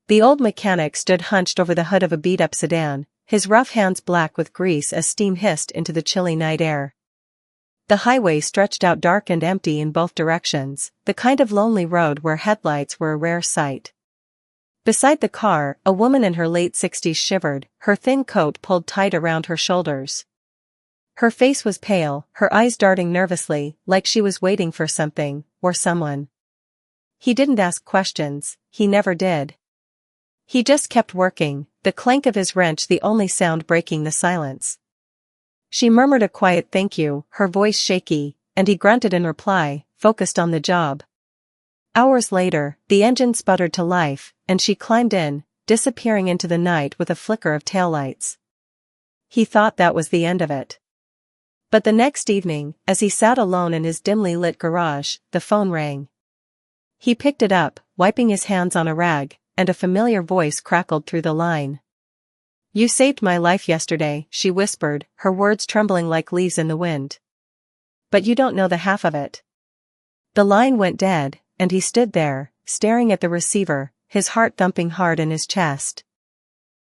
The old mechanic stood hunched over the hood of a beat-up sedan, his rough hands black with grease as steam hissed into the chilly night air. The highway stretched out dark and empty in both directions, the kind of lonely road where headlights were a rare sight. Beside the car, a woman in her late 60s shivered, her thin coat pulled tight around her shoulders. Her face was pale, her eyes darting nervously, like she was waiting for something, or someone. He didn't ask questions, he never did. He just kept working, the clank of his wrench the only sound breaking the silence. She murmured a quiet thank you, her voice shaky, and he grunted in reply, focused on the job. Hours later, the engine sputtered to life, and she climbed in, disappearing into the night with a flicker of taillights. He thought that was the end of it. But the next evening, as he sat alone in his dimly lit garage, the phone rang. He picked it up, wiping his hands on a rag, and a familiar voice crackled through the line. "You saved my life yesterday," she whispered, her words trembling like leaves in the wind. "But you don't know the half of it." The line went dead, and he stood there, staring at the receiver, his heart thumping hard in his chest.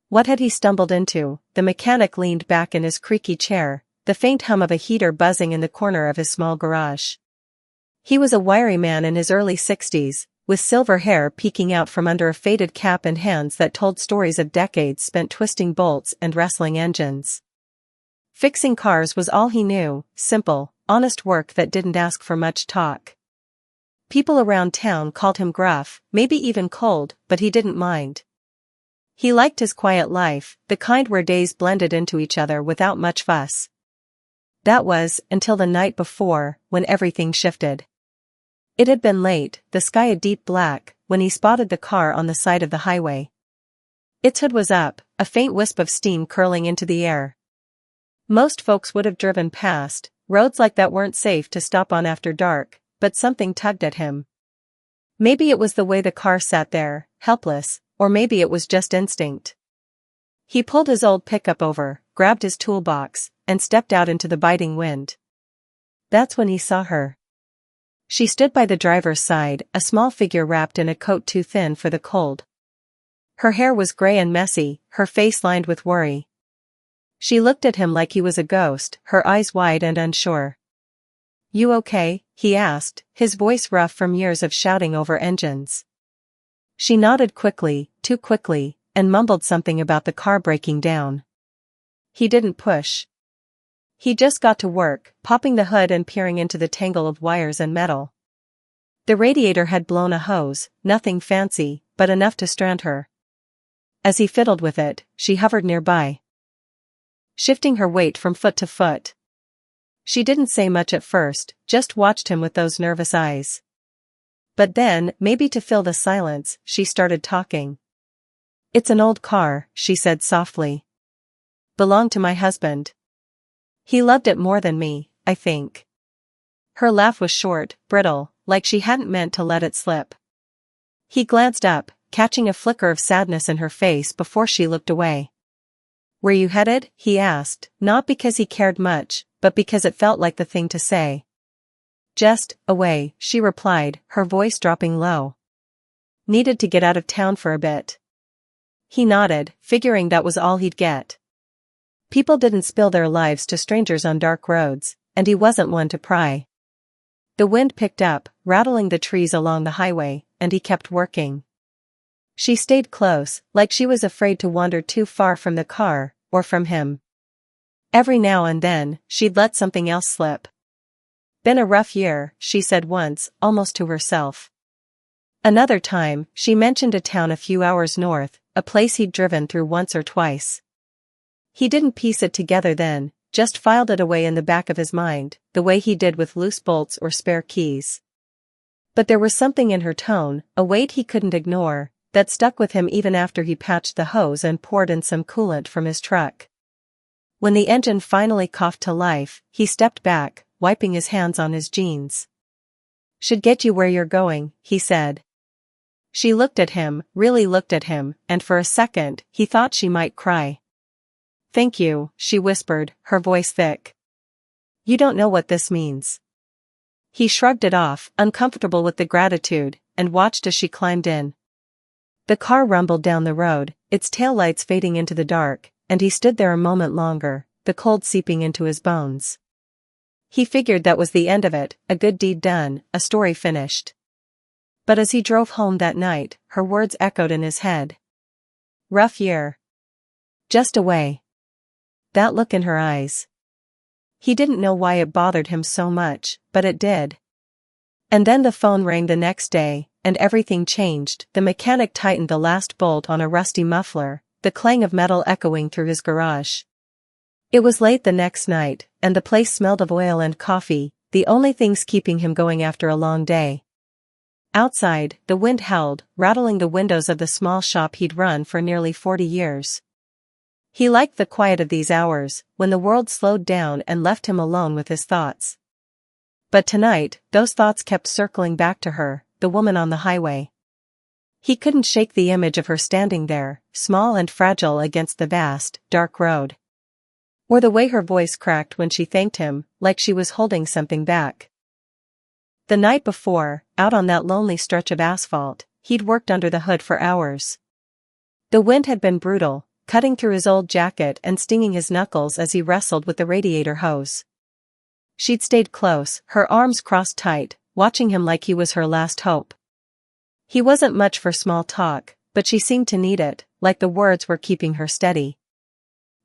What had he stumbled into? The mechanic leaned back in his creaky chair, the faint hum of a heater buzzing in the corner of his small garage. He was a wiry man in his early 60s, with silver hair peeking out from under a faded cap and hands that told stories of decades spent twisting bolts and wrestling engines. Fixing cars was all he knew, simple, honest work that didn't ask for much talk. People around town called him gruff, maybe even cold, but he didn't mind. He liked his quiet life, the kind where days blended into each other without much fuss. That was, until the night before, when everything shifted. It had been late, the sky a deep black, when he spotted the car on the side of the highway. Its hood was up, a faint wisp of steam curling into the air. Most folks would have driven past, roads like that weren't safe to stop on after dark, but something tugged at him. Maybe it was the way the car sat there, helpless, or maybe it was just instinct. He pulled his old pickup over, grabbed his toolbox, and stepped out into the biting wind. That's when he saw her. She stood by the driver's side, a small figure wrapped in a coat too thin for the cold. Her hair was gray and messy, her face lined with worry. She looked at him like he was a ghost, her eyes wide and unsure. "You okay?" he asked, his voice rough from years of shouting over engines. She nodded quickly, too quickly, and mumbled something about the car breaking down. He didn't push. He just got to work, popping the hood and peering into the tangle of wires and metal. The radiator had blown a hose, nothing fancy, but enough to strand her. As he fiddled with it, she hovered nearby, shifting her weight from foot to foot. She didn't say much at first, just watched him with those nervous eyes. But then, maybe to fill the silence, she started talking. "It's an old car," she said softly. "Belonged to my husband. He loved it more than me, I think." Her laugh was short, brittle, like she hadn't meant to let it slip. He glanced up, catching a flicker of sadness in her face before she looked away. "Were you headed?" he asked, not because he cared much, but because it felt like the thing to say. "Just away," she replied, her voice dropping low. "Needed to get out of town for a bit." He nodded, figuring that was all he'd get. People didn't spill their lives to strangers on dark roads, and he wasn't one to pry. The wind picked up, rattling the trees along the highway, and he kept working. She stayed close, like she was afraid to wander too far from the car, or from him. Every now and then, she'd let something else slip. "Been a rough year," she said once, almost to herself. Another time, she mentioned a town a few hours north, a place he'd driven through once or twice. He didn't piece it together then, just filed it away in the back of his mind, the way he did with loose bolts or spare keys. But there was something in her tone, a weight he couldn't ignore, that stuck with him even after he patched the hose and poured in some coolant from his truck. When the engine finally coughed to life, he stepped back, wiping his hands on his jeans. "Should get you where you're going," he said. She looked at him, really looked at him, and for a second, he thought she might cry. "Thank you," she whispered, her voice thick. "You don't know what this means." He shrugged it off, uncomfortable with the gratitude, and watched as she climbed in. The car rumbled down the road, its taillights fading into the dark, and he stood there a moment longer, the cold seeping into his bones. He figured that was the end of it, a good deed done, a story finished. But as he drove home that night, her words echoed in his head. Rough year. Just away. That look in her eyes. He didn't know why it bothered him so much, but it did. And then the phone rang the next day, and everything changed. The mechanic tightened the last bolt on a rusty muffler, the clang of metal echoing through his garage. It was late the next night, and the place smelled of oil and coffee, the only things keeping him going after a long day. Outside, the wind howled, rattling the windows of the small shop he'd run for nearly 40 years. He liked the quiet of these hours, when the world slowed down and left him alone with his thoughts. But tonight, those thoughts kept circling back to her, the woman on the highway. He couldn't shake the image of her standing there, small and fragile against the vast, dark road. Or the way her voice cracked when she thanked him, like she was holding something back. The night before, out on that lonely stretch of asphalt, he'd worked under the hood for hours. The wind had been brutal, cutting through his old jacket and stinging his knuckles as he wrestled with the radiator hose. She'd stayed close, her arms crossed tight, watching him like he was her last hope. He wasn't much for small talk, but she seemed to need it, like the words were keeping her steady.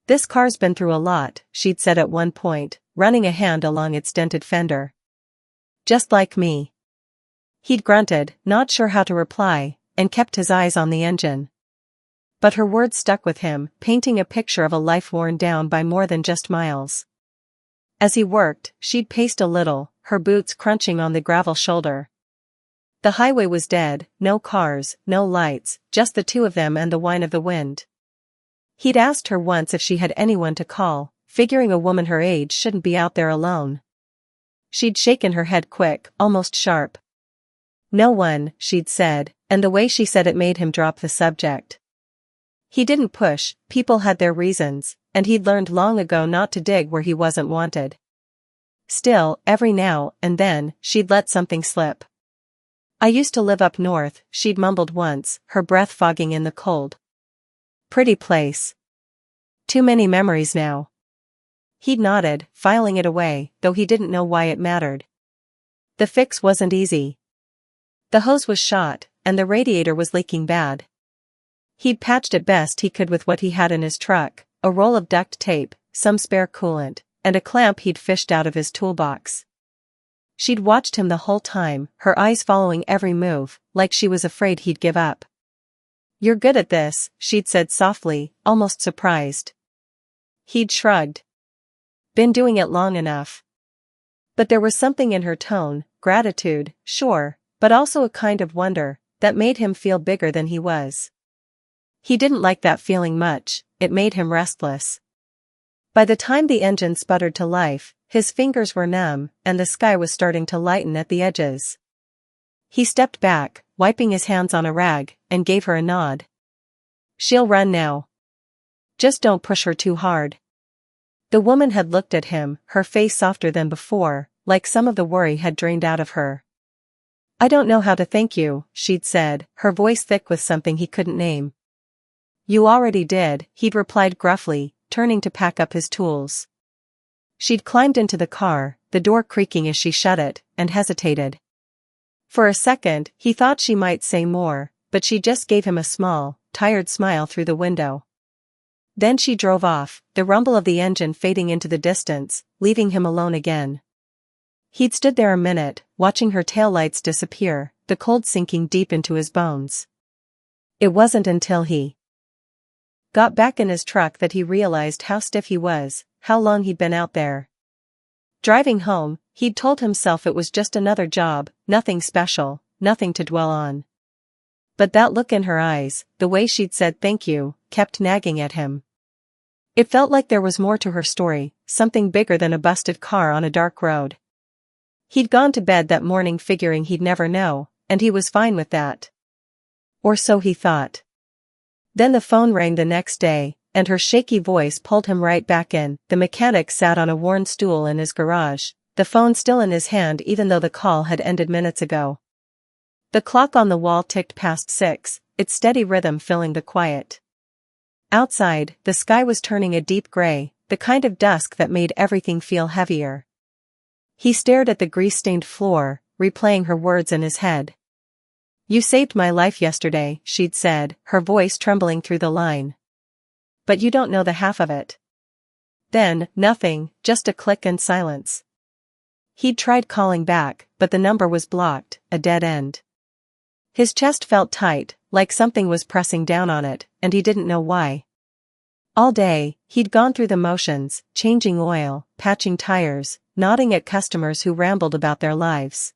This car's been through a lot, she'd said at one point, running a hand along its dented fender. Just like me. He'd grunted, not sure how to reply, and kept his eyes on the engine. But her words stuck with him, painting a picture of a life worn down by more than just miles. As he worked, she'd paced a little, her boots crunching on the gravel shoulder. The highway was dead, no cars, no lights, just the two of them and the whine of the wind. He'd asked her once if she had anyone to call, figuring a woman her age shouldn't be out there alone. She'd shaken her head quick, almost sharp. No one, she'd said, and the way she said it made him drop the subject. He didn't push, people had their reasons, and he'd learned long ago not to dig where he wasn't wanted. Still, every now and then, she'd let something slip. I used to live up north, she'd mumbled once, her breath fogging in the cold. Pretty place. Too many memories now. He'd nodded, filing it away, though he didn't know why it mattered. The fix wasn't easy. The hose was shot, and the radiator was leaking bad. He'd patched it best he could with what he had in his truck, a roll of duct tape, some spare coolant, and a clamp he'd fished out of his toolbox. She'd watched him the whole time, her eyes following every move, like she was afraid he'd give up. You're good at this, she'd said softly, almost surprised. He'd shrugged. Been doing it long enough. But there was something in her tone, gratitude, sure, but also a kind of wonder, that made him feel bigger than he was. He didn't like that feeling much, it made him restless. By the time the engine sputtered to life, his fingers were numb, and the sky was starting to lighten at the edges. He stepped back, wiping his hands on a rag, and gave her a nod. She'll run now. Just don't push her too hard. The woman had looked at him, her face softer than before, like some of the worry had drained out of her. I don't know how to thank you, she'd said, her voice thick with something he couldn't name. You already did, he'd replied gruffly, turning to pack up his tools. She'd climbed into the car, the door creaking as she shut it, and hesitated. For a second, he thought she might say more, but she just gave him a small, tired smile through the window. Then she drove off, the rumble of the engine fading into the distance, leaving him alone again. He'd stood there a minute, watching her taillights disappear, the cold sinking deep into his bones. It wasn't until he got back in his truck that he realized how stiff he was, how long he'd been out there. Driving home, he'd told himself it was just another job, nothing special, nothing to dwell on. But that look in her eyes, the way she'd said thank you, kept nagging at him. It felt like there was more to her story, something bigger than a busted car on a dark road. He'd gone to bed that morning figuring he'd never know, and he was fine with that. Or so he thought. Then the phone rang the next day, and her shaky voice pulled him right back in. The mechanic sat on a worn stool in his garage, the phone still in his hand even though the call had ended minutes ago. The clock on the wall ticked past 6, its steady rhythm filling the quiet. Outside, the sky was turning a deep gray, the kind of dusk that made everything feel heavier. He stared at the grease-stained floor, replaying her words in his head. "You saved my life yesterday," she'd said, her voice trembling through the line. "But you don't know the half of it." Then, nothing, just a click and silence. He'd tried calling back, but the number was blocked, a dead end. His chest felt tight, like something was pressing down on it, and he didn't know why. All day, he'd gone through the motions, changing oil, patching tires, nodding at customers who rambled about their lives.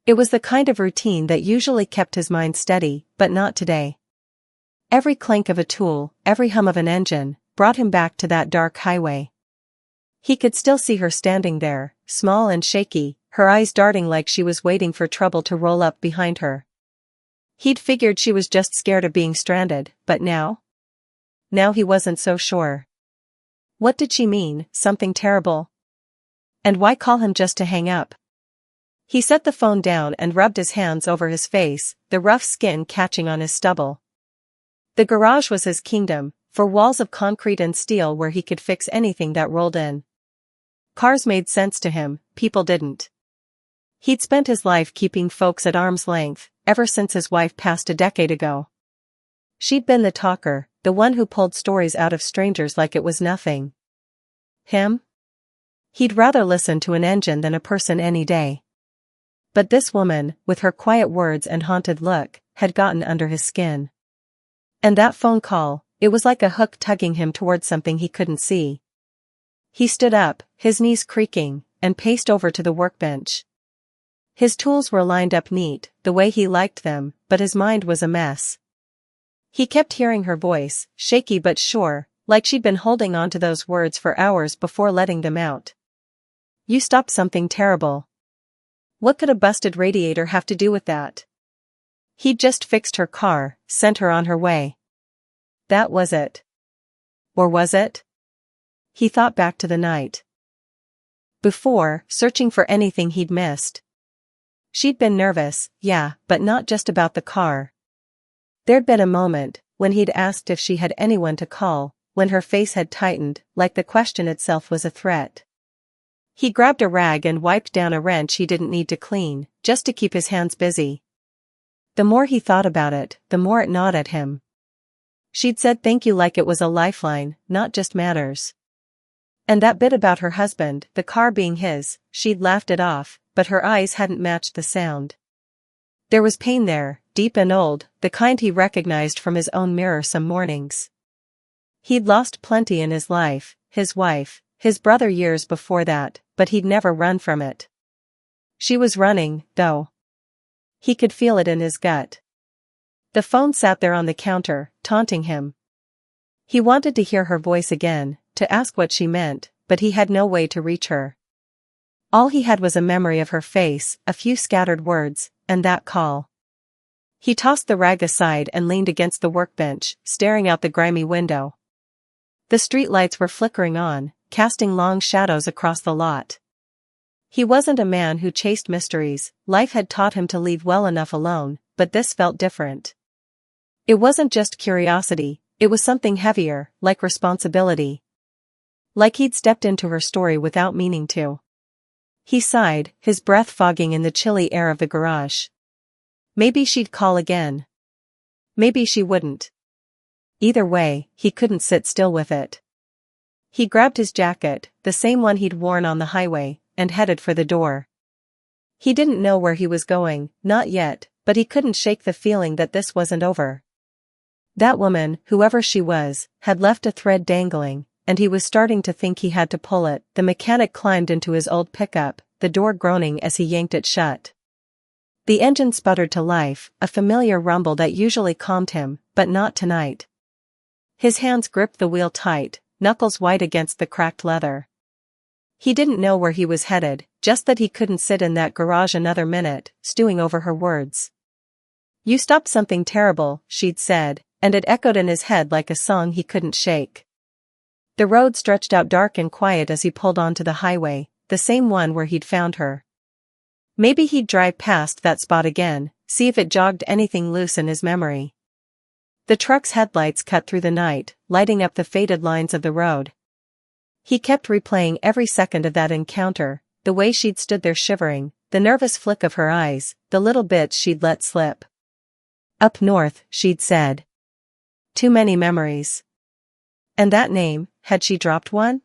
It was the kind of routine that usually kept his mind steady, but not today. Every clank of a tool, every hum of an engine, brought him back to that dark highway. He could still see her standing there, small and shaky, her eyes darting like she was waiting for trouble to roll up behind her. He'd figured she was just scared of being stranded, but now? Now he wasn't so sure. What did she mean, something terrible? And why call him just to hang up? He set the phone down and rubbed his hands over his face, the rough skin catching on his stubble. The garage was his kingdom, for walls of concrete and steel where he could fix anything that rolled in. Cars made sense to him, people didn't. He'd spent his life keeping folks at arm's length, ever since his wife passed a decade ago. She'd been the talker, the one who pulled stories out of strangers like it was nothing. Him? He'd rather listen to an engine than a person any day. But this woman, with her quiet words and haunted look, had gotten under his skin. And that phone call, it was like a hook tugging him towards something he couldn't see. He stood up, his knees creaking, and paced over to the workbench. His tools were lined up neat, the way he liked them, but his mind was a mess. He kept hearing her voice, shaky but sure, like she'd been holding on to those words for hours before letting them out. "You stopped something terrible." What could a busted radiator have to do with that? He'd just fixed her car, sent her on her way. That was it. Or was it? He thought back to the night before, searching for anything he'd missed. She'd been nervous, yeah, but not just about the car. There'd been a moment, when he'd asked if she had anyone to call, when her face had tightened, like the question itself was a threat. He grabbed a rag and wiped down a wrench he didn't need to clean, just to keep his hands busy. The more he thought about it, the more it gnawed at him. She'd said thank you like it was a lifeline, not just manners. And that bit about her husband, the car being his, she'd laughed it off, but her eyes hadn't matched the sound. There was pain there, deep and old, the kind he recognized from his own mirror some mornings. He'd lost plenty in his life, his wife, his brother years before that, but he'd never run from it. She was running, though. He could feel it in his gut. The phone sat there on the counter, taunting him. He wanted to hear her voice again, to ask what she meant, but he had no way to reach her. All he had was a memory of her face, a few scattered words, and that call. He tossed the rag aside and leaned against the workbench, staring out the grimy window. The streetlights were flickering on, casting long shadows across the lot. He wasn't a man who chased mysteries, life had taught him to leave well enough alone, but this felt different. It wasn't just curiosity, it was something heavier, like responsibility. Like he'd stepped into her story without meaning to. He sighed, his breath fogging in the chilly air of the garage. Maybe she'd call again. Maybe she wouldn't. Either way, he couldn't sit still with it. He grabbed his jacket, the same one he'd worn on the highway, and headed for the door. He didn't know where he was going, not yet, but he couldn't shake the feeling that this wasn't over. That woman, whoever she was, had left a thread dangling, and he was starting to think he had to pull it. The mechanic climbed into his old pickup, the door groaning as he yanked it shut. The engine sputtered to life, a familiar rumble that usually calmed him, but not tonight. His hands gripped the wheel tight, knuckles white against the cracked leather. He didn't know where he was headed, just that he couldn't sit in that garage another minute, stewing over her words. "You stopped something terrible," she'd said, and it echoed in his head like a song he couldn't shake. The road stretched out dark and quiet as he pulled onto the highway, the same one where he'd found her. Maybe he'd drive past that spot again, see if it jogged anything loose in his memory. The truck's headlights cut through the night, lighting up the faded lines of the road. He kept replaying every second of that encounter, the way she'd stood there shivering, the nervous flick of her eyes, the little bits she'd let slip. Up north, she'd said. Too many memories. And that name, had she dropped one?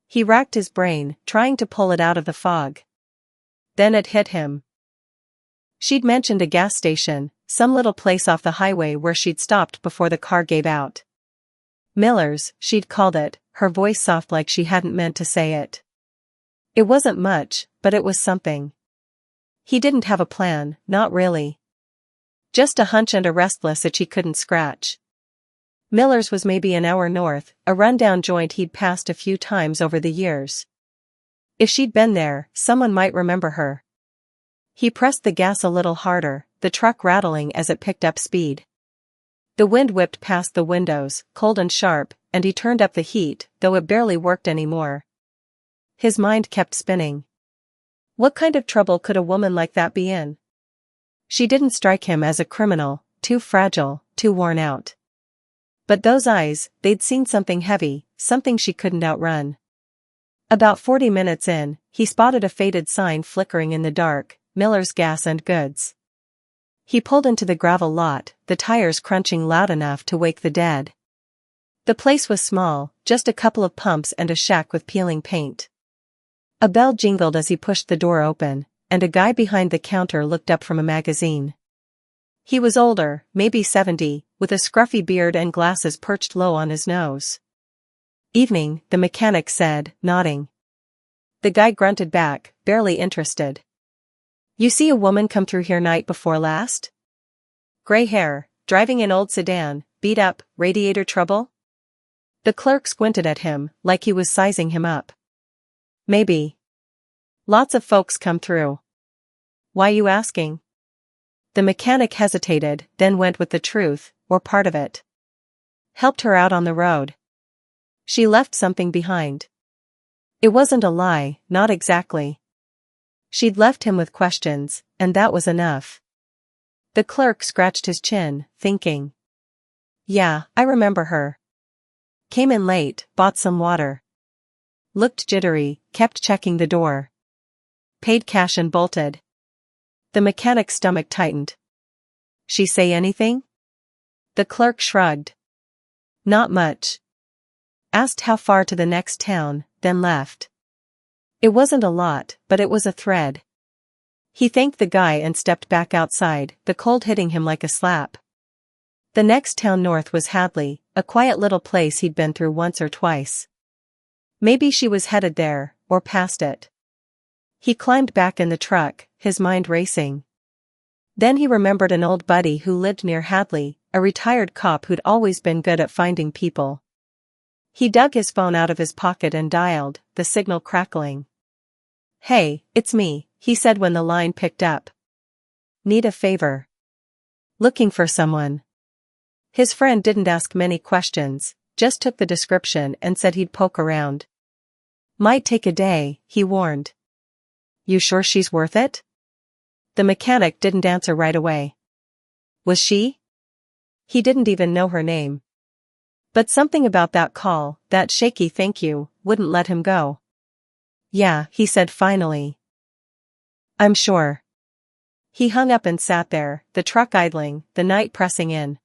He racked his brain, trying to pull it out of the fog. Then it hit him. She'd mentioned a gas station, some little place off the highway where she'd stopped before the car gave out. Miller's, she'd called it, her voice soft like she hadn't meant to say it. It wasn't much, but it was something. He didn't have a plan, not really. Just a hunch and a restless itch he couldn't scratch. Miller's was maybe an hour north, a rundown joint he'd passed a few times over the years. If she'd been there, someone might remember her. He pressed the gas a little harder, the truck rattling as it picked up speed. The wind whipped past the windows, cold and sharp, and he turned up the heat, though it barely worked anymore. His mind kept spinning. What kind of trouble could a woman like that be in? She didn't strike him as a criminal, too fragile, too worn out. But those eyes, they'd seen something heavy, something she couldn't outrun. About 40 minutes in, he spotted a faded sign flickering in the dark, Miller's Gas and Goods. He pulled into the gravel lot, the tires crunching loud enough to wake the dead. The place was small, just a couple of pumps and a shack with peeling paint. A bell jingled as he pushed the door open, and a guy behind the counter looked up from a magazine. He was older, maybe 70, with a scruffy beard and glasses perched low on his nose. Evening, the mechanic said, nodding. The guy grunted back, barely interested. You see a woman come through here night before last? Gray hair, driving an old sedan, beat up, radiator trouble? The clerk squinted at him, like he was sizing him up. Maybe. Lots of folks come through. Why you asking? The mechanic hesitated, then went with the truth, or part of it. Helped her out on the road. She left something behind. It wasn't a lie, not exactly. She'd left him with questions, and that was enough. The clerk scratched his chin, thinking. Yeah, I remember her. Came in late, bought some water. Looked jittery, kept checking the door. Paid cash and bolted. The mechanic's stomach tightened. She say anything? The clerk shrugged. Not much. Asked how far to the next town, then left. It wasn't a lot, but it was a thread. He thanked the guy and stepped back outside, the cold hitting him like a slap. The next town north was Hadley, a quiet little place he'd been through once or twice. Maybe she was headed there, or past it. He climbed back in the truck, his mind racing. Then he remembered an old buddy who lived near Hadley, a retired cop who'd always been good at finding people. He dug his phone out of his pocket and dialed, the signal crackling. Hey, it's me, he said when the line picked up. Need a favor. Looking for someone. His friend didn't ask many questions, just took the description and said he'd poke around. Might take a day, he warned. You sure she's worth it? The mechanic didn't answer right away. Was she? He didn't even know her name. But something about that call, that shaky thank you, wouldn't let him go. Yeah, he said finally. I'm sure. He hung up and sat there, the truck idling, the night pressing in.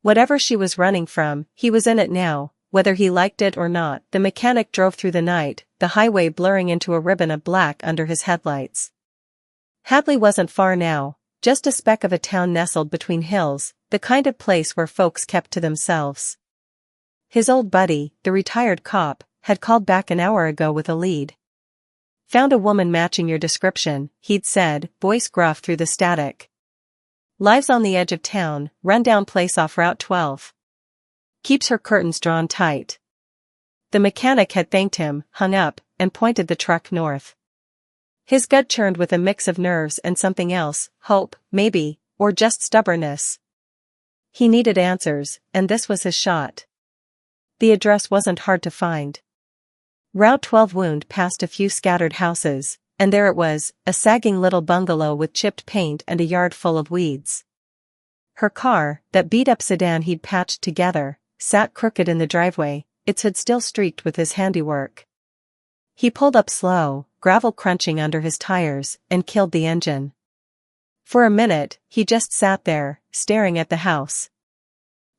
Whatever she was running from, he was in it now, whether he liked it or not. The mechanic drove through the night, the highway blurring into a ribbon of black under his headlights. Hadley wasn't far now, just a speck of a town nestled between hills, the kind of place where folks kept to themselves. His old buddy, the retired cop, had called back an hour ago with a lead. Found a woman matching your description, he'd said, voice gruff through the static. Lives on the edge of town, rundown place off Route 12. Keeps her curtains drawn tight. The mechanic had thanked him, hung up, and pointed the truck north. His gut churned with a mix of nerves and something else, hope, maybe, or just stubbornness. He needed answers, and this was his shot. The address wasn't hard to find. Route 12 wound past a few scattered houses, and there it was, a sagging little bungalow with chipped paint and a yard full of weeds. Her car, that beat-up sedan he'd patched together, sat crooked in the driveway, its hood still streaked with his handiwork. He pulled up slow, gravel crunching under his tires, and killed the engine. For a minute, he just sat there, staring at the house.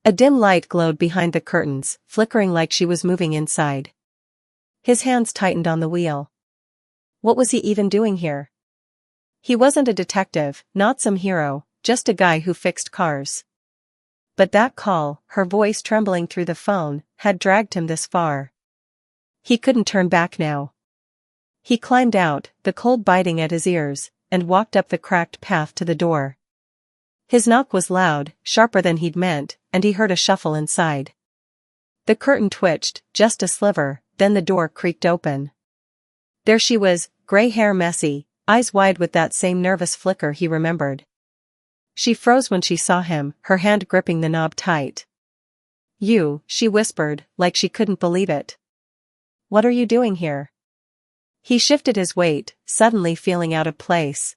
A dim light glowed behind the curtains, flickering like she was moving inside. His hands tightened on the wheel. What was he even doing here? He wasn't a detective, not some hero, just a guy who fixed cars. But that call, her voice trembling through the phone, had dragged him this far. He couldn't turn back now. He climbed out, the cold biting at his ears, and walked up the cracked path to the door. His knock was loud, sharper than he'd meant, and he heard a shuffle inside. The curtain twitched, just a sliver, then the door creaked open. There she was, gray hair messy, eyes wide with that same nervous flicker he remembered. She froze when she saw him, her hand gripping the knob tight. "You," she whispered, like she couldn't believe it. "What are you doing here?" He shifted his weight, suddenly feeling out of place.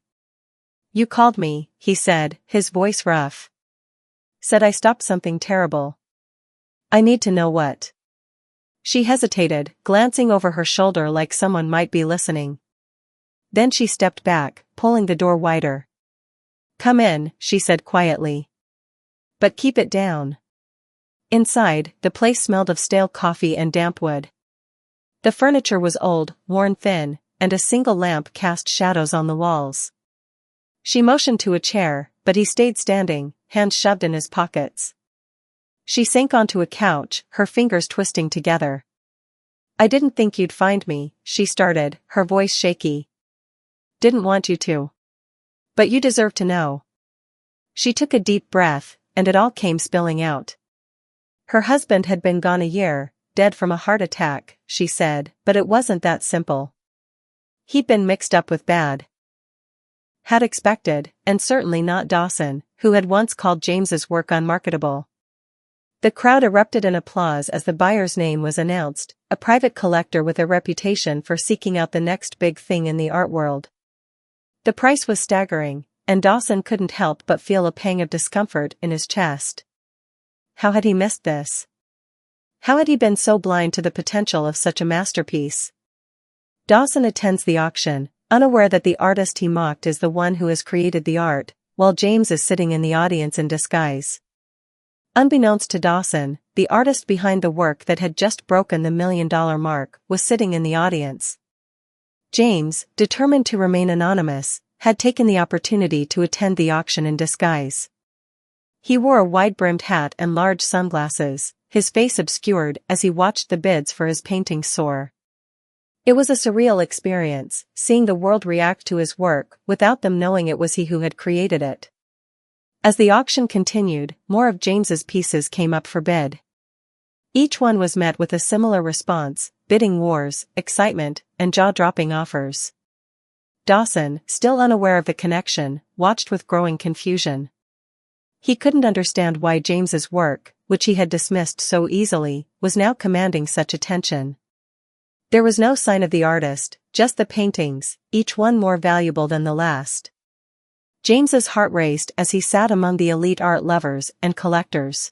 "You called me," he said, his voice rough. "Said I stopped something terrible. I need to know what." She hesitated, glancing over her shoulder like someone might be listening. Then she stepped back, pulling the door wider. "Come in," she said quietly. "But keep it down." Inside, the place smelled of stale coffee and damp wood. The furniture was old, worn thin, and a single lamp cast shadows on the walls. She motioned to a chair, but he stayed standing, hands shoved in his pockets. She sank onto a couch, her fingers twisting together. "I didn't think you'd find me," she started, her voice shaky. "Didn't want you to. But you deserve to know." She took a deep breath, and it all came spilling out. Her husband had been gone a year, dead from a heart attack, she said, but it wasn't that simple. He'd been mixed up with bad. Had expected, and certainly not Dawson, who had once called James's work unmarketable. The crowd erupted in applause as the buyer's name was announced, a private collector with a reputation for seeking out the next big thing in the art world. The price was staggering, and Dawson couldn't help but feel a pang of discomfort in his chest. How had he missed this? How had he been so blind to the potential of such a masterpiece? Dawson attends the auction, unaware that the artist he mocked is the one who has created the art, while James is sitting in the audience in disguise. Unbeknownst to Dawson, the artist behind the work that had just broken the $1 million mark was sitting in the audience. James, determined to remain anonymous, had taken the opportunity to attend the auction in disguise. He wore a wide-brimmed hat and large sunglasses, his face obscured as he watched the bids for his paintings soar. It was a surreal experience, seeing the world react to his work without them knowing it was he who had created it. As the auction continued, more of James's pieces came up for bid. Each one was met with a similar response, bidding wars, excitement, and jaw-dropping offers. Dawson, still unaware of the connection, watched with growing confusion. He couldn't understand why James's work, which he had dismissed so easily, was now commanding such attention. There was no sign of the artist, just the paintings, each one more valuable than the last. James's heart raced as he sat among the elite art lovers and collectors.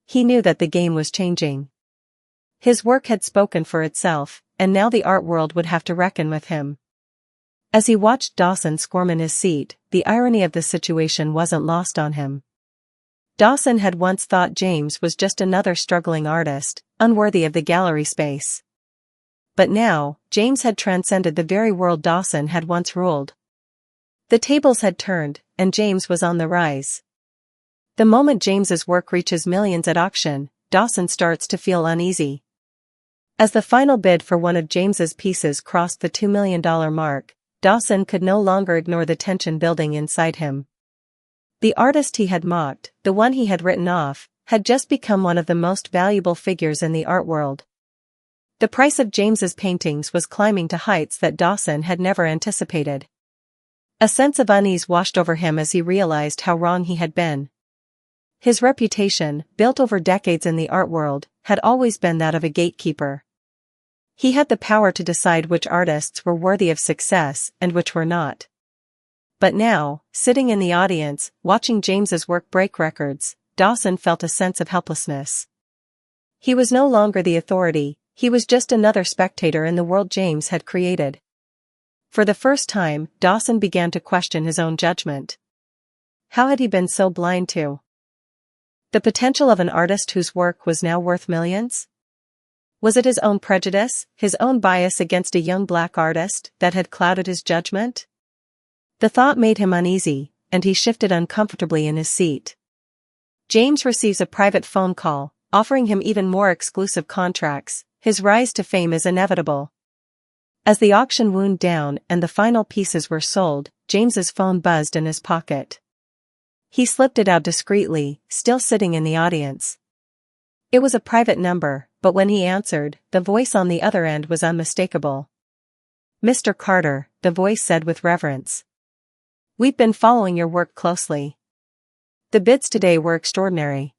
He knew that the game was changing. His work had spoken for itself, and now the art world would have to reckon with him. As he watched Dawson squirm in his seat, the irony of the situation wasn't lost on him. Dawson had once thought James was just another struggling artist, unworthy of the gallery space. But now, James had transcended the very world Dawson had once ruled. The tables had turned, and James was on the rise. The moment James's work reaches millions at auction, Dawson starts to feel uneasy. As the final bid for one of James's pieces crossed the $2 million mark, Dawson could no longer ignore the tension building inside him. The artist he had mocked, the one he had written off, had just become one of the most valuable figures in the art world. The price of James's paintings was climbing to heights that Dawson had never anticipated. A sense of unease washed over him as he realized how wrong he had been. His reputation, built over decades in the art world, had always been that of a gatekeeper. He had the power to decide which artists were worthy of success and which were not. But now, sitting in the audience, watching James's work break records, Dawson felt a sense of helplessness. He was no longer the authority, he was just another spectator in the world James had created. For the first time, Dawson began to question his own judgment. How had he been so blind to the potential of an artist whose work was now worth millions? Was it his own prejudice, his own bias against a young black artist, that had clouded his judgment? The thought made him uneasy, and he shifted uncomfortably in his seat. James receives a private phone call, offering him even more exclusive contracts. His rise to fame is inevitable. As the auction wound down and the final pieces were sold, James's phone buzzed in his pocket. He slipped it out discreetly, still sitting in the audience. It was a private number, but when he answered, the voice on the other end was unmistakable. "Mr. Carter," the voice said with reverence. "We've been following your work closely. The bids today were extraordinary.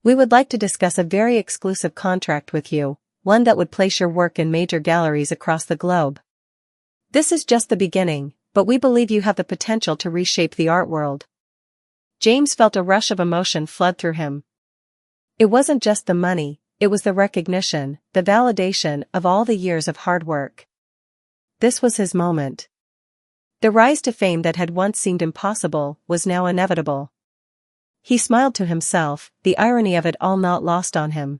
We would like to discuss a very exclusive contract with you, one that would place your work in major galleries across the globe. This is just the beginning, but we believe you have the potential to reshape the art world." James felt a rush of emotion flood through him. It wasn't just the money, it was the recognition, the validation of all the years of hard work. This was his moment. The rise to fame that had once seemed impossible was now inevitable. He smiled to himself, the irony of it all not lost on him.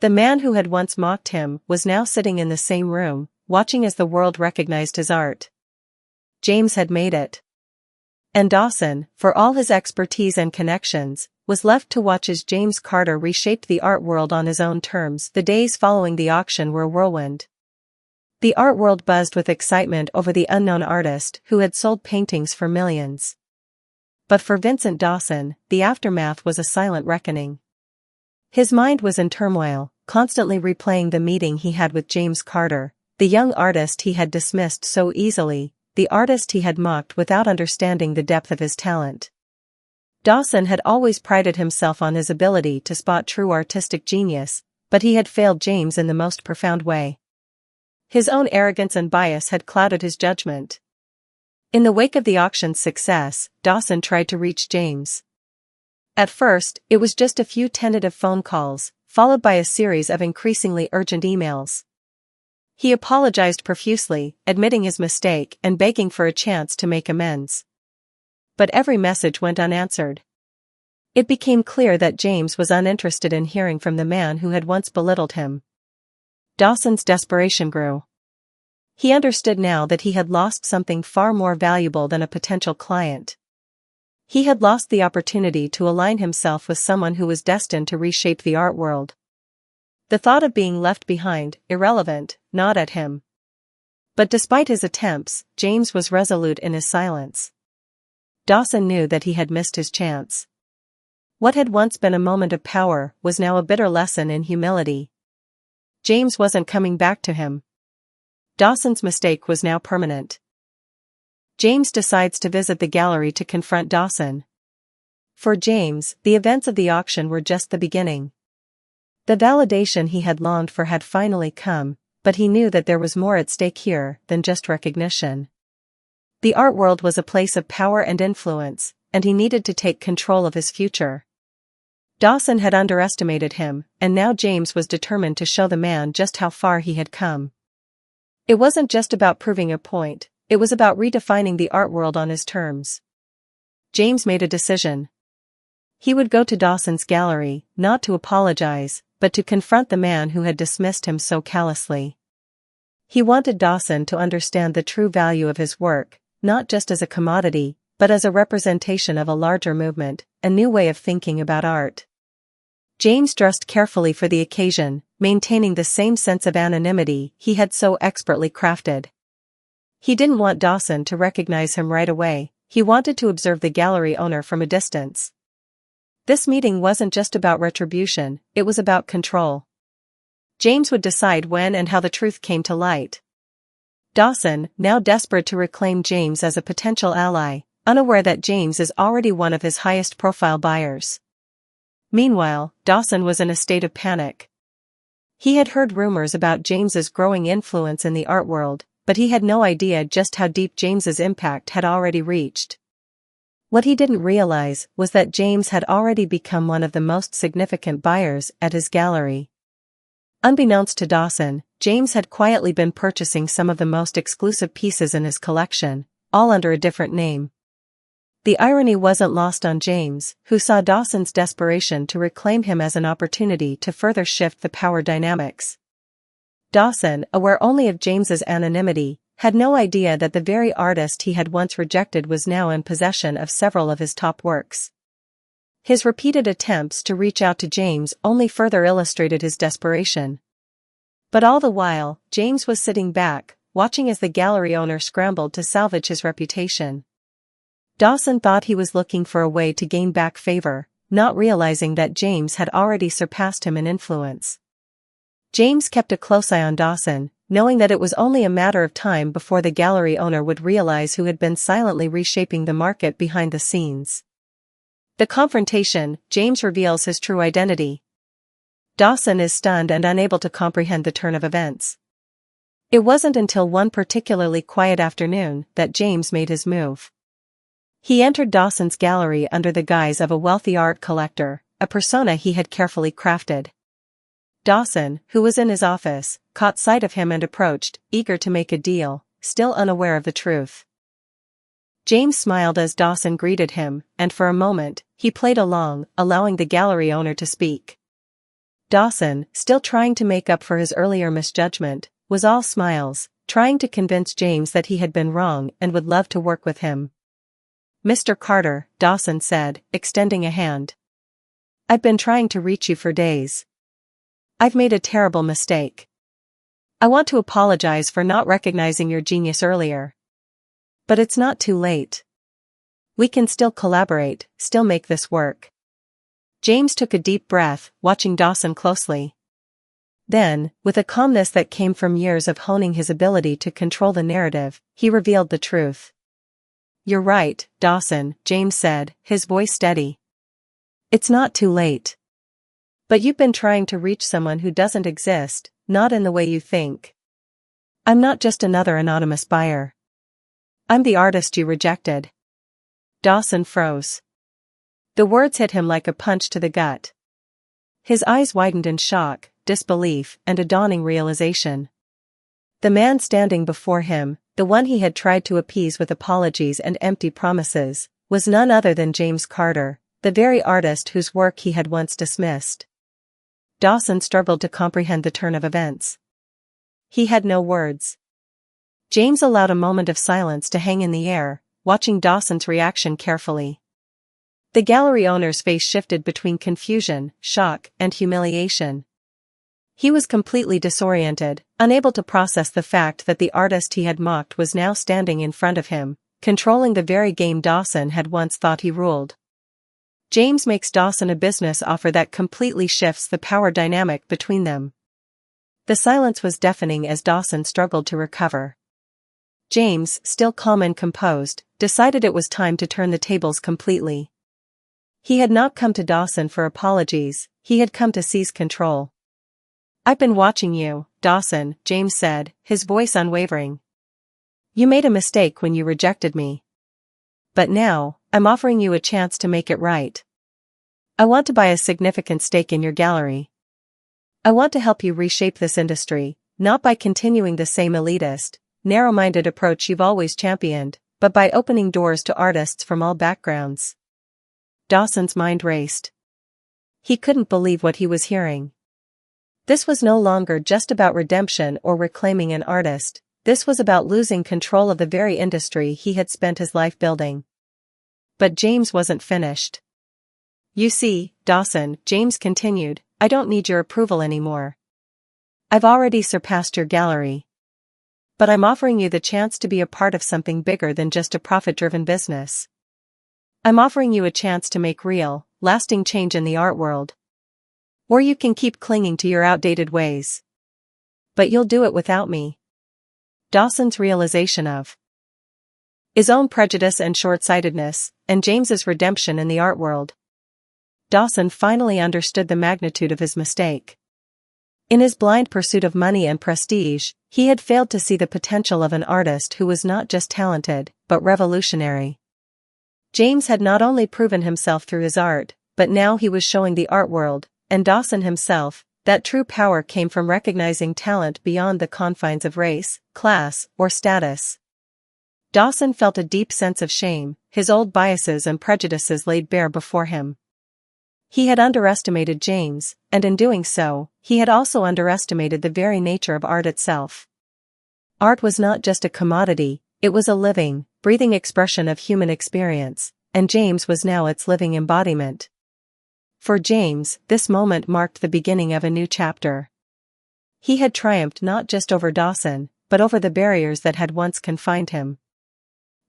The man who had once mocked him was now sitting in the same room, watching as the world recognized his art. James had made it. And Dawson, for all his expertise and connections, was left to watch as James Carter reshaped the art world on his own terms. The days following the auction were a whirlwind. The art world buzzed with excitement over the unknown artist who had sold paintings for millions. But for Vincent Dawson, the aftermath was a silent reckoning. His mind was in turmoil, constantly replaying the meeting he had with James Carter, the young artist he had dismissed so easily, the artist he had mocked without understanding the depth of his talent. Dawson had always prided himself on his ability to spot true artistic genius, but he had failed James in the most profound way. His own arrogance and bias had clouded his judgment. In the wake of the auction's success, Dawson tried to reach James. At first, it was just a few tentative phone calls, followed by a series of increasingly urgent emails. He apologized profusely, admitting his mistake and begging for a chance to make amends. But every message went unanswered. It became clear that James was uninterested in hearing from the man who had once belittled him. Dawson's desperation grew. He understood now that he had lost something far more valuable than a potential client. He had lost the opportunity to align himself with someone who was destined to reshape the art world. The thought of being left behind, irrelevant, gnawed at him. But despite his attempts, James was resolute in his silence. Dawson knew that he had missed his chance. What had once been a moment of power was now a bitter lesson in humility. James wasn't coming back to him. Dawson's mistake was now permanent. James decides to visit the gallery to confront Dawson. For James, the events of the auction were just the beginning. The validation he had longed for had finally come, but he knew that there was more at stake here than just recognition. The art world was a place of power and influence, and he needed to take control of his future. Dawson had underestimated him, and now James was determined to show the man just how far he had come. It wasn't just about proving a point, it was about redefining the art world on his terms. James made a decision. He would go to Dawson's gallery, not to apologize, but to confront the man who had dismissed him so callously. He wanted Dawson to understand the true value of his work, not just as a commodity, but as a representation of a larger movement, a new way of thinking about art. James dressed carefully for the occasion, maintaining the same sense of anonymity he had so expertly crafted. He didn't want Dawson to recognize him right away, he wanted to observe the gallery owner from a distance. This meeting wasn't just about retribution, it was about control. James would decide when and how the truth came to light. Dawson, now desperate to reclaim James as a potential ally, unaware that James is already one of his highest-profile buyers. Meanwhile, Dawson was in a state of panic. He had heard rumors about James's growing influence in the art world, but he had no idea just how deep James's impact had already reached. What he didn't realize was that James had already become one of the most significant buyers at his gallery. Unbeknownst to Dawson, James had quietly been purchasing some of the most exclusive pieces in his collection, all under a different name. The irony wasn't lost on James, who saw Dawson's desperation to reclaim him as an opportunity to further shift the power dynamics. Dawson, aware only of James's anonymity, had no idea that the very artist he had once rejected was now in possession of several of his top works. His repeated attempts to reach out to James only further illustrated his desperation. But all the while, James was sitting back, watching as the gallery owner scrambled to salvage his reputation. Dawson thought he was looking for a way to gain back favor, not realizing that James had already surpassed him in influence. James kept a close eye on Dawson, knowing that it was only a matter of time before the gallery owner would realize who had been silently reshaping the market behind the scenes. The confrontation, James reveals his true identity. Dawson is stunned and unable to comprehend the turn of events. It wasn't until one particularly quiet afternoon that James made his move. He entered Dawson's gallery under the guise of a wealthy art collector, a persona he had carefully crafted. Dawson, who was in his office, caught sight of him and approached, eager to make a deal, still unaware of the truth. James smiled as Dawson greeted him, and for a moment, he played along, allowing the gallery owner to speak. Dawson, still trying to make up for his earlier misjudgment, was all smiles, trying to convince James that he had been wrong and would love to work with him. "Mr. Carter," Dawson said, extending a hand. "I've been trying to reach you for days. I've made a terrible mistake. I want to apologize for not recognizing your genius earlier. But it's not too late. We can still collaborate, still make this work." James took a deep breath, watching Dawson closely. Then, with a calmness that came from years of honing his ability to control the narrative, he revealed the truth. "You're right, Dawson," James said, his voice steady. "It's not too late. But you've been trying to reach someone who doesn't exist, not in the way you think. I'm not just another anonymous buyer. I'm the artist you rejected." Dawson froze. The words hit him like a punch to the gut. His eyes widened in shock, disbelief, and a dawning realization. The man standing before him, the one he had tried to appease with apologies and empty promises, was none other than James Carter, the very artist whose work he had once dismissed. Dawson struggled to comprehend the turn of events. He had no words. James allowed a moment of silence to hang in the air, watching Dawson's reaction carefully. The gallery owner's face shifted between confusion, shock, and humiliation. He was completely disoriented, unable to process the fact that the artist he had mocked was now standing in front of him, controlling the very game Dawson had once thought he ruled. James makes Dawson a business offer that completely shifts the power dynamic between them. The silence was deafening as Dawson struggled to recover. James, still calm and composed, decided it was time to turn the tables completely. He had not come to Dawson for apologies, he had come to seize control. "I've been watching you, Dawson," James said, his voice unwavering. "You made a mistake when you rejected me. But now, I'm offering you a chance to make it right. I want to buy a significant stake in your gallery. I want to help you reshape this industry, not by continuing the same elitist, narrow-minded approach you've always championed, but by opening doors to artists from all backgrounds." Dawson's mind raced. He couldn't believe what he was hearing. This was no longer just about redemption or reclaiming an artist, this was about losing control of the very industry he had spent his life building. But James wasn't finished. "You see, Dawson," James continued, "I don't need your approval anymore. I've already surpassed your gallery. But I'm offering you the chance to be a part of something bigger than just a profit-driven business. I'm offering you a chance to make real, lasting change in the art world. Or you can keep clinging to your outdated ways. But you'll do it without me." Dawson's realization of his own prejudice and short-sightedness, and James's redemption in the art world. Dawson finally understood the magnitude of his mistake. In his blind pursuit of money and prestige, He had failed to see the potential of an artist who was not just talented, but revolutionary. James had not only proven himself through his art, but now he was showing the art world, and Dawson himself, that true power came from recognizing talent beyond the confines of race, class, or status. Dawson felt a deep sense of shame, his old biases and prejudices laid bare before him. He had underestimated James, and in doing so, he had also underestimated the very nature of art itself. Art was not just a commodity, it was a living, breathing expression of human experience, and James was now its living embodiment. For James, this moment marked the beginning of a new chapter. He had triumphed not just over Dawson, but over the barriers that had once confined him.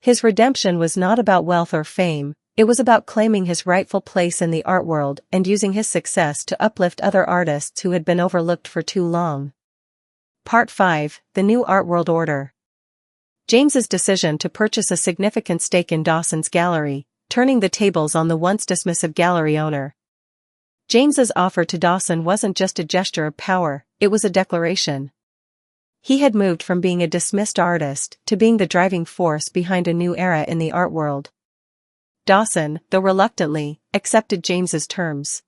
His redemption was not about wealth or fame, it was about claiming his rightful place in the art world and using his success to uplift other artists who had been overlooked for too long. Part 5: The New Art World Order. James's decision to purchase a significant stake in Dawson's gallery, turning the tables on the once dismissive gallery owner. James's offer to Dawson wasn't just a gesture of power, it was a declaration. He had moved from being a dismissed artist to being the driving force behind a new era in the art world. Dawson, though reluctantly, accepted James's terms.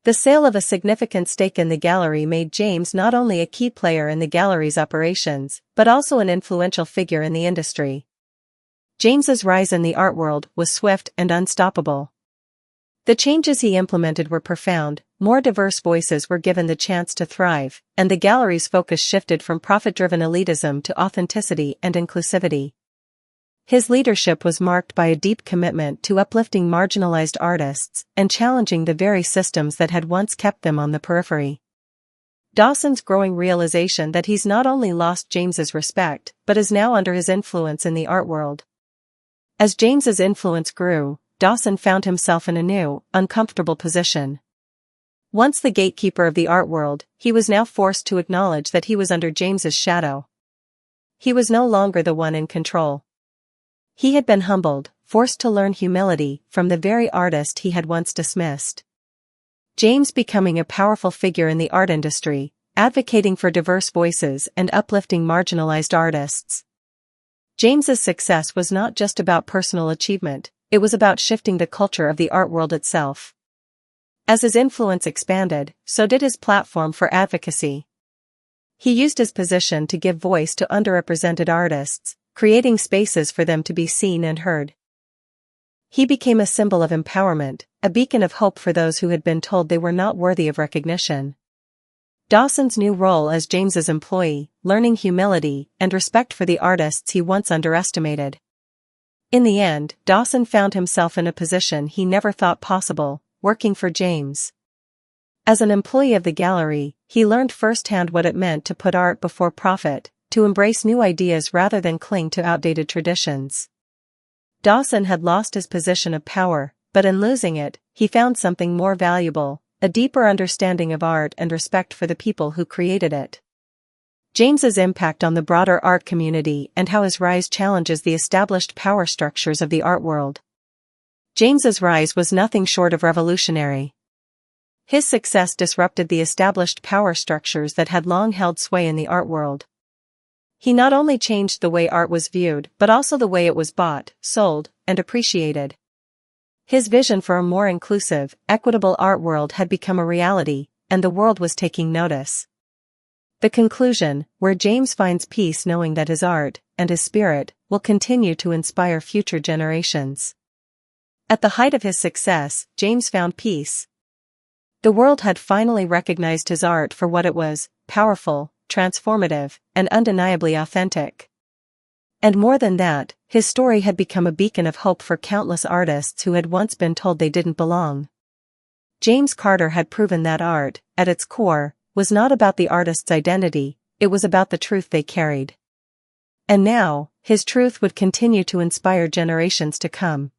The sale of a significant stake in the gallery made James not only a key player in the gallery's operations, but also an influential figure in the industry. James's rise in the art world was swift and unstoppable. The changes he implemented were profound, more diverse voices were given the chance to thrive, and the gallery's focus shifted from profit-driven elitism to authenticity and inclusivity. His leadership was marked by a deep commitment to uplifting marginalized artists and challenging the very systems that had once kept them on the periphery. Dawson's growing realization that he's not only lost James's respect, but is now under his influence in the art world. As James's influence grew, Dawson found himself in a new, uncomfortable position. Once the gatekeeper of the art world, he was now forced to acknowledge that he was under James's shadow. He was no longer the one in control. He had been humbled, forced to learn humility from the very artist he had once dismissed. James becoming a powerful figure in the art industry, advocating for diverse voices and uplifting marginalized artists. James's success was not just about personal achievement, it was about shifting the culture of the art world itself. As his influence expanded, so did his platform for advocacy. He used his position to give voice to underrepresented artists, creating spaces for them to be seen and heard. He became a symbol of empowerment, a beacon of hope for those who had been told they were not worthy of recognition. Dawson's new role as James's employee, learning humility and respect for the artists he once underestimated. In the end, Dawson found himself in a position he never thought possible, working for James. As an employee of the gallery, he learned firsthand what it meant to put art before profit, to embrace new ideas rather than cling to outdated traditions. Dawson had lost his position of power, but in losing it, he found something more valuable, a deeper understanding of art and respect for the people who created it. James's impact on the broader art community and how his rise challenges the established power structures of the art world. James's rise was nothing short of revolutionary. His success disrupted the established power structures that had long held sway in the art world. He not only changed the way art was viewed, but also the way it was bought, sold, and appreciated. His vision for a more inclusive, equitable art world had become a reality, and the world was taking notice. The conclusion, where James finds peace knowing that his art, and his spirit, will continue to inspire future generations. At the height of his success, James found peace. The world had finally recognized his art for what it was, powerful, transformative, and undeniably authentic. And more than that, his story had become a beacon of hope for countless artists who had once been told they didn't belong. James Carter had proven that art, at its core, was not about the artist's identity, it was about the truth they carried. And now, his truth would continue to inspire generations to come.